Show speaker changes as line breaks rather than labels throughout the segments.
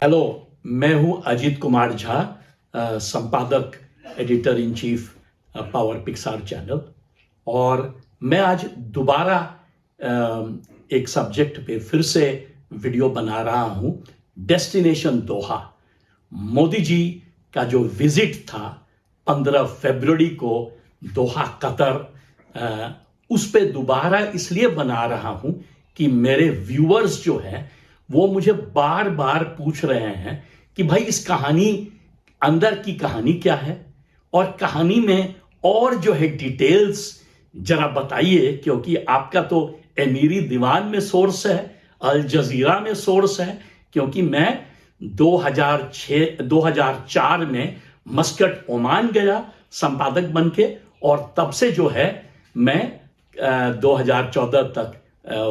Hello, मैं हूं अजीत कुमार झा, संपादक editor in chief power Pixar channel. और मैं आज दोबारा एक सब्जेक्ट पे फिर से वीडियो बना रहा हूं। डेस्टिनेशन दोहा। मोदी जी का जो विजिट था 15 फरवरी को दोहा कतर, उस पे दोबारा इसलिए बना रहा हूं कि मेरे व्यूअर्स जो हैं वो मुझे बार बार पूछ रहे हैं कि भाई इस कहानी अंदर की कहानी क्या है, और कहानी में और जो है डिटेल्स जरा बताइए, क्योंकि आपका तो एमीरी दीवान में सोर्स है, अल जजीरा में सोर्स है। क्योंकि मैं 2004 में मस्कट ओमान गया संपादक बनके, और तब से जो है मैं 2014 तक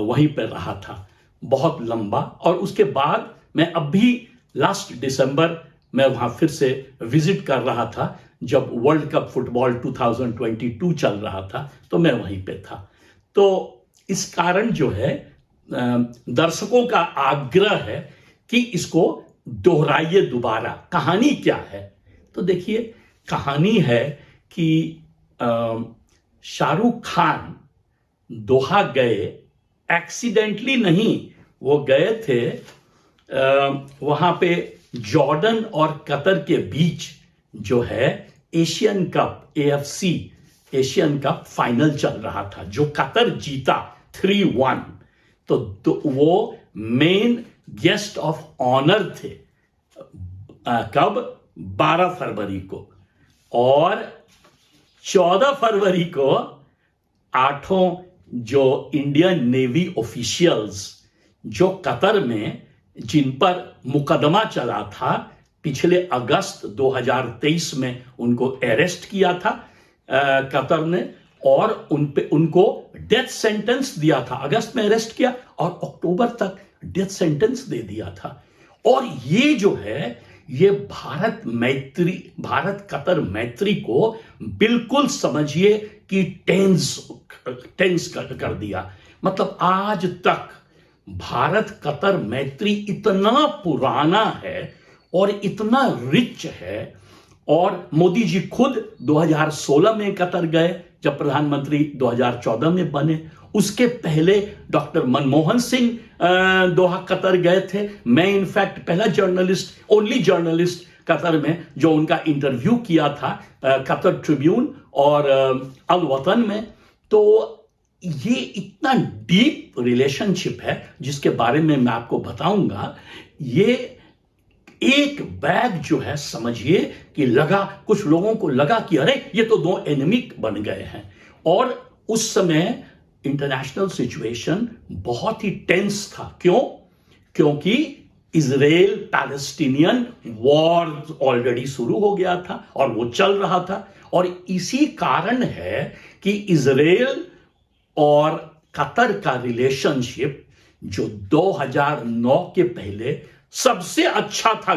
वहीं पर रहा था, बहुत लंबा। और उसके बाद मैं अभी लास्ट दिसंबर में वहां फिर से विजिट कर रहा था, जब वर्ल्ड कप फुटबॉल 2022 चल रहा था, तो मैं वहीं पे था। तो इस कारण जो है दर्शकों का आग्रह है कि इसको दोहराइए दोबारा। कहानी क्या है? तो देखिए, कहानी है कि शाहरुख खान दोहा गए, एक्सीडेंटली नहीं, वो गए थे वहां पे जॉर्डन और कतर के बीच जो है Asian cup, AFC Asian cup final चल रहा था, जो कतर जीता 3-1। तो वो मेन गेस्ट ऑफ ऑनर थे। कब? 12 फरवरी को। और 14 फरवरी को 8 जो इंडियन नेवी ऑफिशियल्स जो कतर में, जिन पर मुकदमा चला था, पिछले अगस्त 2023 में उनको अरेस्ट किया था कतर ने, और उनको डेथ सेंटेंस दिया था। अगस्त में अरेस्ट किया और अक्टूबर तक डेथ सेंटेंस दे दिया था। और ये जो है, ये भारत कतर मैत्री को बिल्कुल समझिए कि टेंस कर दिया। मतलब आज तक भारत कतर मैत्री इतना पुराना है और इतना रिच है। और मोदी जी खुद 2016 में कतर गए, जब प्रधानमंत्री 2014 में बने। उसके पहले doctor Manmohan Singh Doha Qatar गए थे। मैं इनफैक्ट पहला ओनली जर्नलिस्ट कतर में जो उनका इंटरव्यू किया था, कतर ट्रिब्यून और अल वतन में। तो ये इतना डीप रिलेशनशिप है जिसके बारे में मैं आपको बताऊंगा। ये एक बैग जो है, समझिए कि कुछ लोगों को लगा कि अरे ये तो दो एनिमी बन गए हैं। और उस समय इंटरनेशनल सिचुएशन बहुत ही टेंस था। क्यों? क्योंकि इजराइल पैलेस्टीनियन वॉर ऑलरेडी शुरू हो गया था और वो चल रहा था। और इसी कारण है कि इजराइल और कतर का रिलेशनशिप, जो 2009 के पहले सबसे अच्छा था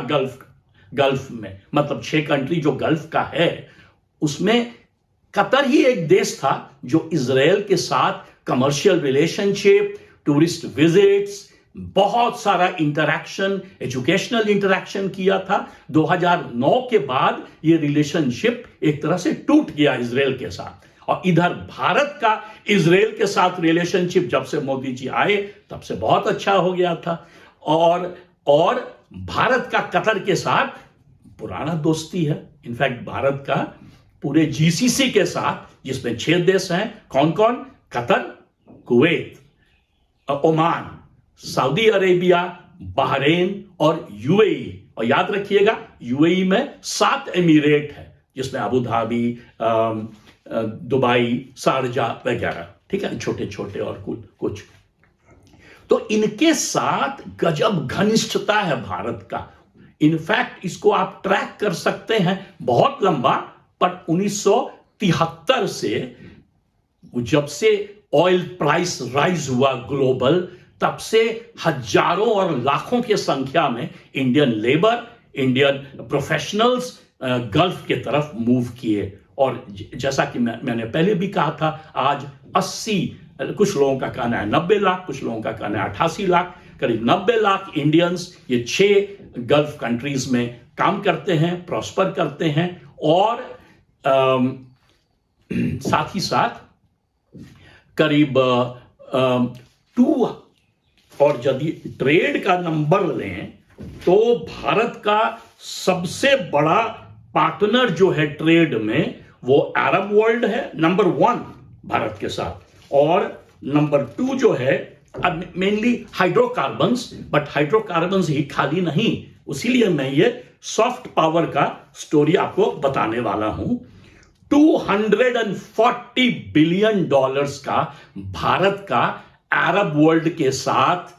गल्फ में, मतलब 6 कंट्री जो गल्फ का है, उसमें कतर ही एक देश था जो इजराइल के साथ कमर्शियल रिलेशनशिप, टूरिस्ट विजिट्स, बहुत सारा इंटरैक्शन, एजुकेशनल इंटरैक्शन किया था। 2009 के बाद ये रिलेशनशिप एक तरह से टूट गया इजराइल के साथ। और इधर भारत का इजराइल के साथ रिलेशनशिप जब से मोदी जी आए तब से बहुत अच्छा हो गया था। और भारत का कतर के साथ पुराना दोस्ती है। इनफैक्ट भारत का पूरे GCC के साथ, जिसमें 6 देश हैं, कौन कौन? Qatar, Kuwait, Oman, Saudi Arabia, Bahrain और UAE। और याद रखिएगा, UAE में 7 एमिरेट है, जिसमें अबू धाबी, दुबई, शारजा वगैरह, ठीक है, छोटे छोटे और कुछ। तो इनके साथ गजब घनिष्ठता है भारत का। इनफैक्ट इसको आप ट्रैक कर सकते हैं बहुत लंबा, पर 1973 से, जब से ऑयल प्राइस राइज हुआ ग्लोबल, तब से हजारों और लाखों की संख्या में Indian labour, Indian professionals gulf के तरफ मूव किए। और जैसा कि मैंने पहले भी कहा था, आज 80, कुछ लोगों का कहना है 90 लाख, कुछ लोगों का कहना है 88 लाख, करीब 90 लाख इंडियंस ये 6 गल्फ कंट्रीज में काम करते हैं, प्रॉस्पर करते हैं, और साथ ही साथ करीब 2, और यदि ट्रेड का नंबर लें तो भारत का सबसे बड़ा पार्टनर जो है ट्रेड में वो अरब वर्ल्ड है, नंबर 1 भारत के साथ, और नंबर 2 जो है मेनली हाइड्रोकार्बन्स, बट हाइड्रोकार्बन्स ही खाली नहीं, उसीलिए मैं ये सॉफ्ट पावर का स्टोरी आपको बताने वाला हूं। $240 बिलियन का भारत का अरब वर्ल्ड के साथ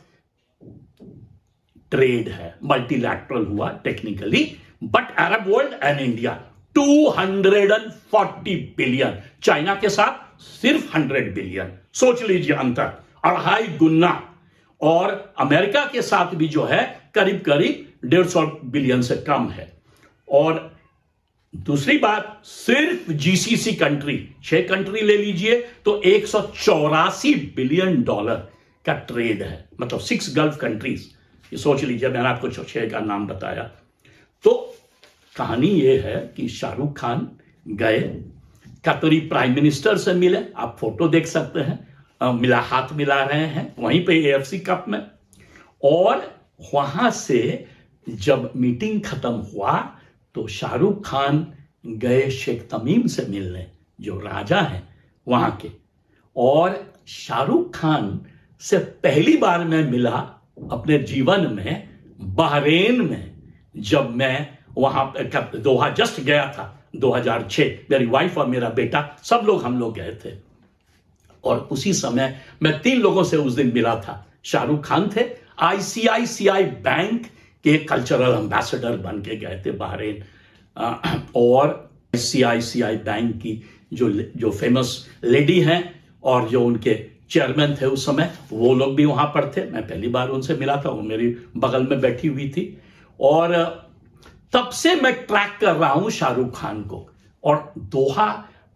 ट्रेड है, मल्टीलैटरल हुआ technically, but Arab world and India 240 billion, China के साथ सिर्फ 100 बिलियन, सोच लीजिए अंतर, 2.5 गुना, और अमेरिका के साथ भी जो है करीब करीब 150 बिलियन से कम है। और दूसरी बात, सिर्फ जीसीसी कंट्री 6 कंट्री ले लीजिए तो $184 बिलियन का ट्रेड है, मतलब 6 गल्फ कंट्रीज, ये सोच लीजिए, मैंने आपको 6 का नाम बताया। तो कहानी ये है कि शाहरुख खान गए, कतरी प्राइम मिनिस्टर से मिले, आप फोटो देख सकते हैं, हाथ मिला रहे हैं वहीं पे AFC कप में, और वहां से जब मीटिंग खत्म हुआ तो शाहरुख खान गए शेख तमीम से मिलने, जो राजा हैं वहां के, और शाहरुख खान से पहली बार मैं मिला अपने जीवन में बहरेन में, जब मैं वहां दोहा जस्ट गया था 2006, मेरी वाइफ और मेरा बेटा सब लोग, हम लोग गए थे, और उसी समय मैं 3 लोगों से उस दिन मिला था। शाहरुख खान थे, ICICI बैंक के कल्चरल एम्बेसडर बन के गए थे बहरेन, और ICICI बैंक की जो फेमस लेडी हैं और जो उनके चेयरमैन थे उस समय, वो लोग भी वहां पर थे, मैं पहली बार उनसे मिला था, वो मेरी बगल में बैठी हुई थी, और तब से मैं ट्रैक कर रहा हूं शाहरुख खान को। और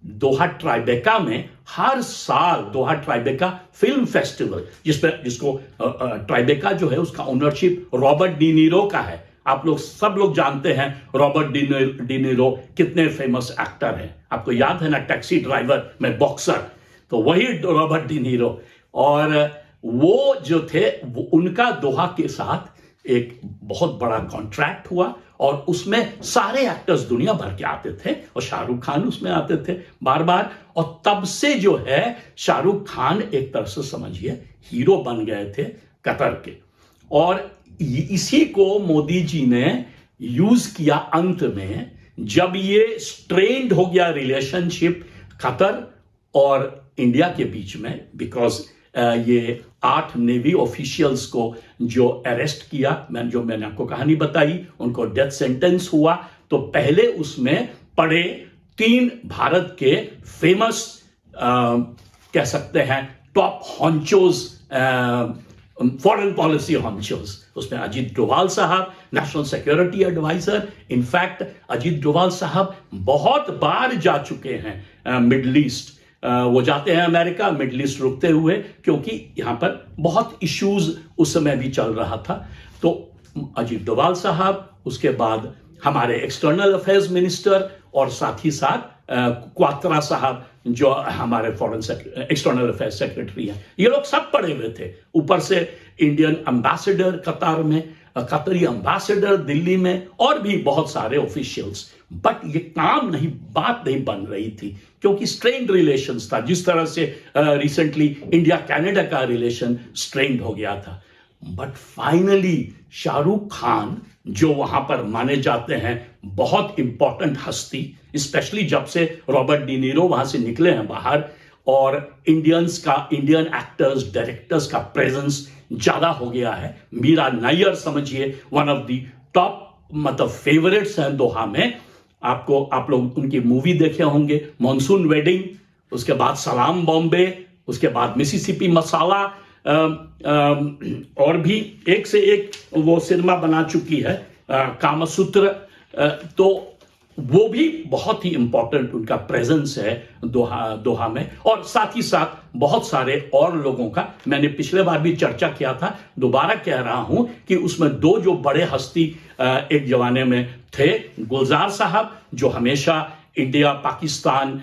दोहा ट्राइबेका में हर साल दोहा ट्राइबेका फिल्म फेस्टिवल, जिसको ट्राइबेका जो है उसका ओनरशिप रॉबर्ट डी नीरो का है, आप लोग सब लोग जानते हैं रॉबर्ट डी नीरो कितने फेमस एक्टर हैं, आपको याद है ना, टैक्सी ड्राइवर में बॉक्सर, तो वही रॉबर्ट डी नीरो, और वो जो थे उनका दोहा के साथ एक बहुत बड़ा कॉन्ट्रैक्ट हुआ, और उसमें सारे एक्टर्स दुनिया भर के आते थे, और शाहरुख खान उसमें आते थे बार बार, और तब से जो है शाहरुख खान एक तरह से समझिए हीरो बन गए थे कतर के। और इसी को मोदी जी ने यूज किया अंत में, जब ये स्ट्रेन्ड हो गया रिलेशनशिप कतर और इंडिया के बीच में, बिकॉज ये 8 नेवी ऑफिशियल्स को जो अरेस्ट किया, मैंने आपको कहानी बताई, उनको डेथ सेंटेंस हुआ, तो पहले उसमें पड़े 3 भारत के फेमस कह सकते हैं top honchos, foreign policy honchos, उसमें अजीत डोभाल साहब, national security adviser, in fact Ajit Doval साहब बहुत बार जा चुके हैं मिडल ईस्ट, वो जाते हैं अमेरिका, मिडल ईस्ट रुकते हुए, क्योंकि यहां पर बहुत इश्यूज उस समय भी चल रहा था। तो अजीत डोभाल साहब, उसके बाद हमारे एक्सटर्नल अफेयर्स मिनिस्टर, और साथ ही साथ क्वात्रा साहब जो हमारे एक्सटर्नल अफेयर्स सेक्रेटरी हैं, ये लोग सब पड़े हुए थे, ऊपर से इंडियन एम्बेसडर कतार में, कतरी एम्बेसडर दिल्ली में, और भी बहुत सारे ऑफिशियल्स, बट ये बात नहीं बन रही थी, क्योंकि स्ट्रेन्ड रिलेशंस था, जिस तरह से रिसेंटली इंडिया कनाडा का रिलेशन स्ट्रेन्ड हो गया था। बट फाइनली शाहरुख खान, जो वहां पर माने जाते हैं बहुत इंपॉर्टेंट हस्ती, स्पेशली जब से रॉबर्ट डी नीरो वहां से निकले हैं बाहर, और इंडियन एक्टर्स डायरेक्टर्स का प्रेजेंस ज्यादा हो गया है। मीरा नायर समझिए वन ऑफ द टॉप मतलब फेवरेट्स हैं दोहा में। आप लोग उनकी मूवी देखे होंगे, मॉनसून वेडिंग, उसके बाद सलाम बॉम्बे, उसके बाद मिसिसिपी मसाला, और भी एक से एक वो सिनेमा बना चुकी है, कामसूत्र। तो वो भी बहुत ही इंपॉर्टेंट उनका प्रेजेंस है दोहा में। और साथ ही साथ बहुत सारे और लोगों का, मैंने पिछले बार भी चर्चा किया था, दोबारा कह रहा हूं कि उसमें दो जो बड़े हस्ती एक जमाने में थे, गुलजार साहब जो हमेशा इंडिया पाकिस्तान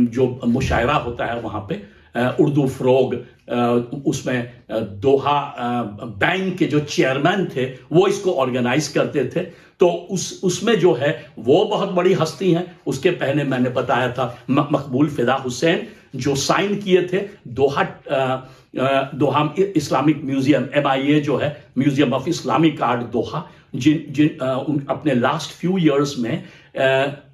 जो मुशायरा होता है वहां पे उर्दू फ्रोग, उसमें दोहा बैंक के जो चेयरमैन थे वो इसको ऑर्गेनाइज करते थे। तो उसमें जो है वो बहुत बड़ी हस्ती हैं। उसके पहले मैंने बताया था मकबूल फिदा हुसैन जो साइन किए थे दोहा इस्लामिक म्यूजियम, MIA जो है म्यूजियम ऑफ इस्लामिक आर्ट दोहा, जिन अपने लास्ट फ्यू इयर्स में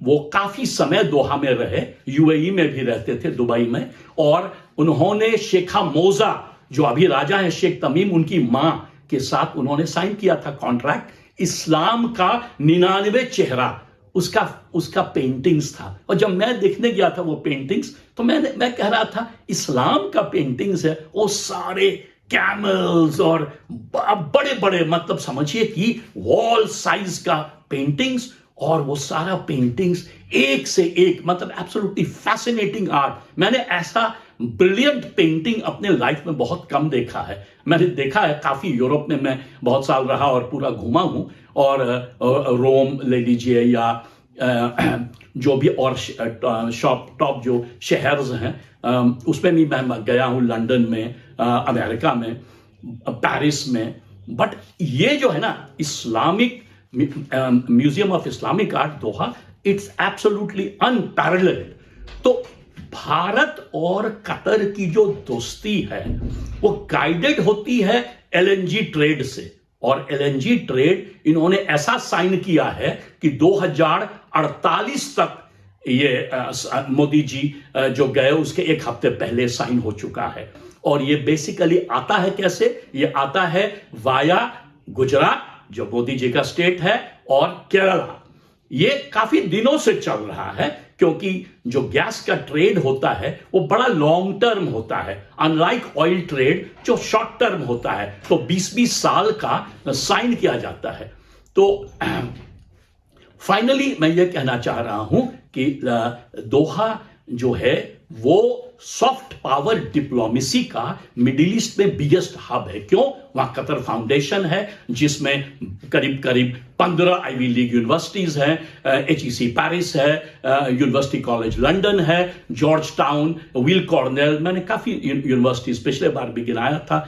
वो काफी समय दोहा में रहे, UAE में भी रहते थे, दुबई में। और उन्होंने शेखा मोजा जो अभी राजा है शेख तमीम, उनकी मां के साथ उन्होंने साइन किया था कॉन्ट्रैक्ट। इस्लाम का 99 चेहरा उसका पेंटिंग्स था। और जब मैं देखने गया था वो पेंटिंग्स, तो मैं कह रहा था इस्लाम का पेंटिंग्स है, वो सारे कैमल्स और बड़े बड़े, मतलब समझिए कि वॉल साइज का पेंटिंग्स, और वो सारा पेंटिंग्स एक से एक, मतलब एब्सोल्युटली फैसिनेटिंग आर्ट। मैंने ऐसा ब्रिलियंट पेंटिंग अपने लाइफ में बहुत कम देखा है। मैंने देखा है काफी, यूरोप में मैं बहुत साल रहा और पूरा घूमा हूं, और रोम ले लीजिए या जो भी और टॉप जो शहर्स हैं उसमें भी मैं गया हूं, लंदन में, अमेरिका में, पेरिस में। बट ये जो है ना Islamic museum of Islamic art Doha, it's absolutely unparalleled. तो भारत और कतर की जो दोस्ती है वो गाइडेड होती है LNG ट्रेड से। और LNG ट्रेड इन्होंने ऐसा साइन किया है कि 2048 तक ये मोदी जी जो गए उसके एक हफ्ते पहले साइन हो चुका है। और ये बेसिकली आता है कैसे? ये आता है वाया गुजरात जो मोदी जी का स्टेट है, और केरला। ये काफी दिनों से चल रहा है क्योंकि जो गैस का ट्रेड होता है वो बड़ा लॉन्ग टर्म होता है, अनलाइक ऑयल ट्रेड जो शॉर्ट टर्म होता है। तो 20-20 साल का साइन किया जाता है। तो फाइनली मैं ये कहना चाह रहा हूं कि दोहा जो है वो सॉफ्ट पावर डिप्लोमेसी का मिडिल ईस्ट में बिगेस्ट हब है। क्यों? वहां कतर फाउंडेशन है जिसमें करीब करीब 15 आईवी लीग यूनिवर्सिटीज हैं, HEC पेरिस है, यूनिवर्सिटी कॉलेज लंदन है, जॉर्ज टाउन, विल कॉर्नेल, मैंने काफी यूनिवर्सिटीज पिछले बार भी गिनाया था।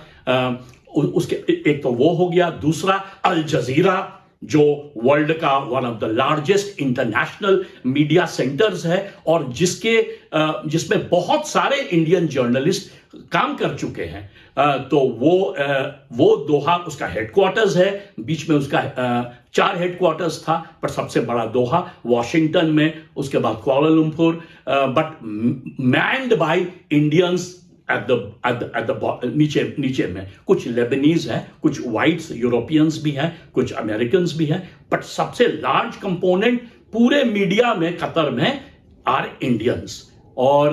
उसके एक तो वो हो गया, दूसरा अल जजीरा जो वर्ल्ड का one of the largest international media centres है, और जिसमें बहुत सारे इंडियन जर्नलिस्ट काम कर चुके हैं। तो वो दोहा उसका हेडक्वार्टर्स है। बीच में उसका 4 हेडक्वार्टर्स था, पर सबसे बड़ा दोहा वॉशिंगटन में, उसके बाद Kuala Lumpur, but manned by Indians at the नीचे में। कुछ लेबनीज हैं, कुछ व्हाइट्स यूरोपियंस भी हैं, कुछ अमेरिकन्स भी हैं, बट सबसे लार्ज कंपोनेंट पूरे मीडिया में कतर में आर इंडियंस। और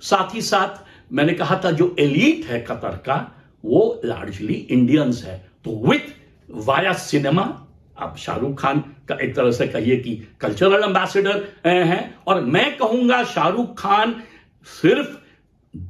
साथ ही साथ मैंने कहा था जो एलीट है कतर का वो लार्जली इंडियंस है। तो विथ वाया सिनेमा, अब शाहरुख खान का एक तरह से कहिए कि कल्चरल एम्बेसडर हैं, और मैं कहूंगा शाहरुख खान सिर्फ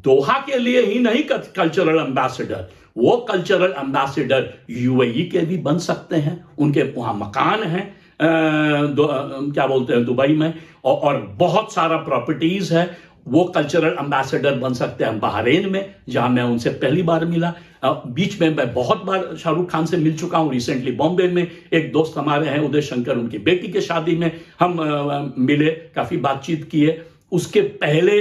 दोहा के लिए ही नहीं कल्चरल एम्बेसडर, वो कल्चरल एम्बेसडर UAE के भी बन सकते हैं। उनके वहां मकान हैं, क्या बोलते हैं, दुबई में, और बहुत सारा प्रॉपर्टीज है। वो कल्चरल एम्बेसडर बन सकते हैं बहरीन में, जहां मैं उनसे पहली बार मिला। बीच में मैं बहुत बार शाहरुख खान से मिल चुका हूं। रिसेंटली बॉम्बे में एक दोस्त हमारे हैं उदय शंकर, उनकी बेटी के शादी में हम मिले, काफी बातचीत किए। उसके पहले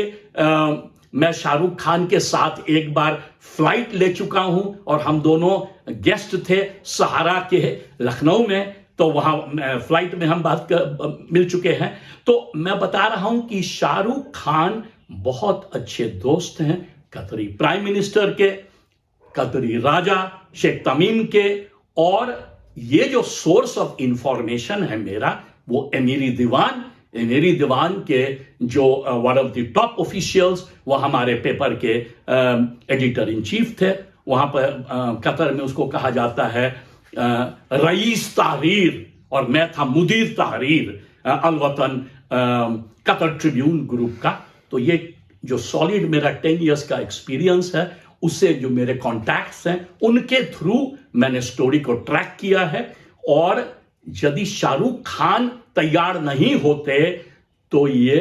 मैं शाहरुख खान के साथ एक बार फ्लाइट ले चुका हूं, और हम दोनों गेस्ट थे सहारा के लखनऊ में, तो वहां फ्लाइट में हम मिल चुके हैं। तो मैं बता रहा हूं कि शाहरुख खान बहुत अच्छे दोस्त हैं कतरी प्राइम मिनिस्टर के, कतरी राजा शेख तमीम के, और ये जो सोर्स ऑफ इंफॉर्मेशन है मेरा वो एमीरी दीवान के जो one of the top officials, वो हमारे पेपर के एडिटर इन चीफ थे। वहां पर कतर में उसको कहा जाता है रईस तहरीर, और मैं था मुदीर तहरीर। अल वतन, कतर ट्रिब्यून ग्रुप का। तो ये जो सॉलिड मेरा 10 इयर्स का एक्सपीरियंस है, उससे जो मेरे कॉन्टैक्ट्स हैं, उनके थ्रू मैंने स्टोरी को ट्रैक किया है। और यदि शाहरुख खान तैयार नहीं होते तो ये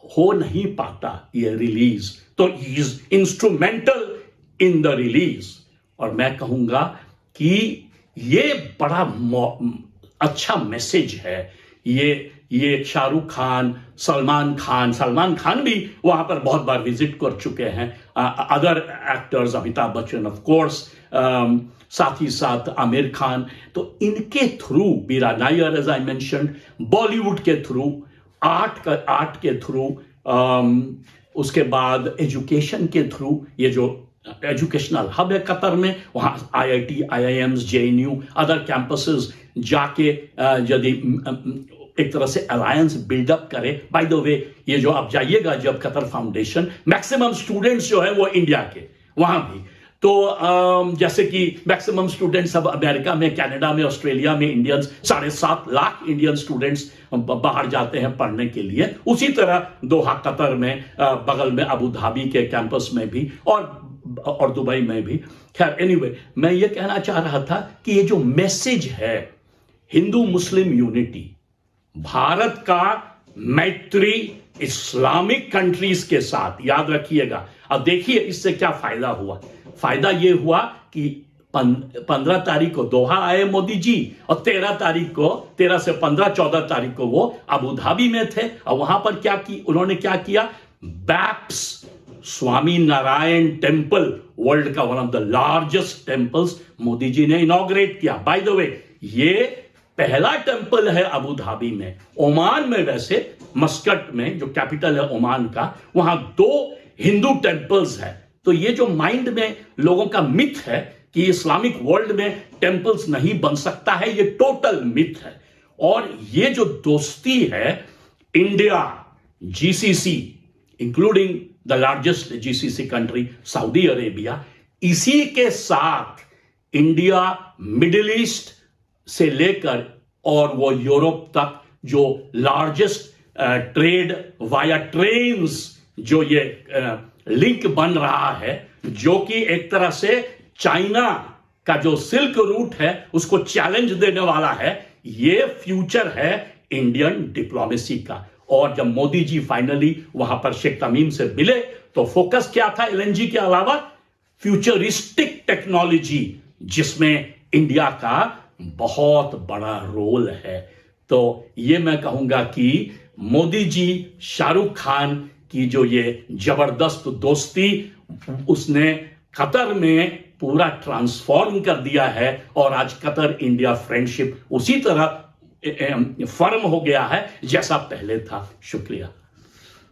हो नहीं पाता ये रिलीज। तो he is instrumental in the release. और मैं कहूंगा कि ये बड़ा अच्छा मैसेज है। ये शाहरुख खान, सलमान खान भी वहां पर बहुत बार विजिट कर चुके हैं, other actors, Amitabh Bachchan of course, साथ ही साथ आमिर खान। तो इनके through, Mira Nair as I mentioned, Bollywood के थ्रू, आर्ट के थ्रू, उसके बाद एजुकेशन के थ्रू, ये जो एजुकेशनल हब है कतर में, वहां IIT, IIMs, JNU, other campuses जाके यदि एक तरह से अलायंस बिल्डअप करे। बाय द वे, ये जो आप जाइएगा जब कतर फाउंडेशन, मैक्सिमम स्टूडेंट्स जो है वो इंडिया के, वहां भी तो जैसे कि मैक्सिमम स्टूडेंट्स अब अमेरिका में, कनाडा में, ऑस्ट्रेलिया में इंडियंस, 7.5 लाख इंडियन स्टूडेंट्स बाहर जाते हैं पढ़ने के लिए। उसी तरह दोहा कतर में, बगल में अबू धाबी के कैंपस में भी, और दुबई में भी। खैर एनीवे, मैं ये कहना चाह रहा था कि ये जो मैसेज है हिंदू मुस्लिम यूनिटी, भारत का मैत्री इस्लामिक कंट्रीज के साथ, याद रखिएगा। अब देखिए इससे क्या फायदा हुआ। फायदा यह हुआ कि 15 तारीख को दोहा आए मोदी जी, और 13 से 15, 14 तारीख को वो अबू धाबी में थे। और वहां पर उन्होंने क्या किया, BAPS Swaminarayan temple, world का one of the largest temples, Modi ji ने इनॉग्रेट किया। बाय द वे, ये पहला टेम्पल है अबू धाबी में। ओमान में, वैसे मस्कट में जो कैपिटल है ओमान का, वहां 2 हिंदू टेम्पल्स है। तो ये जो माइंड में लोगों का मिथ है कि इस्लामिक वर्ल्ड में टेम्पल्स नहीं बन सकता है, ये टोटल मिथ है। और ये जो दोस्ती है India, GCC, including the largest GCC country Saudi Arabia, इसी के साथ इंडिया मिडिल ईस्ट से लेकर और वो यूरोप तक जो लार्जेस्ट ट्रेड वाया ट्रेन्स, जो ये लिंक बन रहा है, जो कि एक तरह से चाइना का जो सिल्क रूट है उसको चैलेंज देने वाला है। ये फ्यूचर है इंडियन डिप्लोमेसी का। और जब मोदी जी फाइनली वहां पर शेख तमीम से मिले तो फोकस क्या था LNG के अलावा, फ्यूचरिस्टिक टेक्नोलॉजी, जिसमें इंडिया का बहुत बड़ा रोल है। तो ये मैं कहूंगा कि मोदी जी, शाहरुख खान की जो ये जबरदस्त दोस्ती, उसने कतर में पूरा ट्रांसफॉर्म कर दिया है। और आज कतर इंडिया फ्रेंडशिप उसी तरह फर्म हो गया है जैसा पहले था। शुक्रिया।